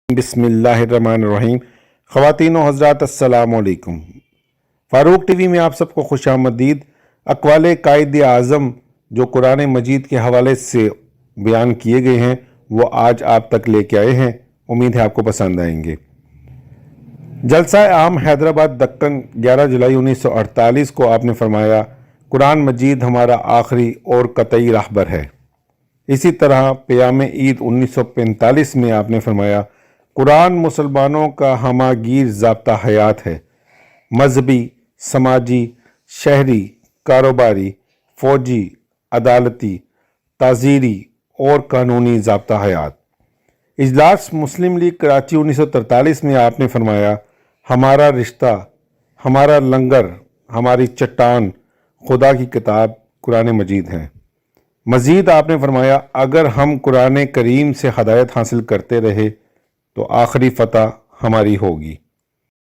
बिस्मिल्लाहिर्रहमानिर्रहीम। ख़वातीन व हज़रात अस्सलाम वालेकुम। फ़ारूक टीवी में आप सबको खुशामदीद। अक़वाले कायद आज़म जो कुरान मजीद के हवाले से बयान किए गए हैं वो आज आप तक लेके आए हैं। उम्मीद है आपको पसंद आएंगे। जलसा आम हैदराबाद दक्कन 11 जुलाई 1948 को आपने फरमाया, कुरान मजीद हमारा आखिरी और कतई रहबर है। इसी तरह क़याम ईद 1945 में आपने फरमाया, कुरान मुसलमानों का हमागीर ज़ाब्ता हयात है, मजहबी, समाजी, शहरी, कारोबारी, फ़ौजी, अदालती, ताज़ीरी और कानूनी ज़ाब्ता हयात। इजलास मुस्लिम लीग कराची 1943 में आपने फरमाया, हमारा रिश्ता, हमारा लंगर, हमारी चट्टान खुदा की किताब कुरान मजीद है। मज़ीद आपने फरमाया, अगर हम कुरान करीम से हदायत हासिल करते रहे तो आखिरी फ़तह हमारी होगी।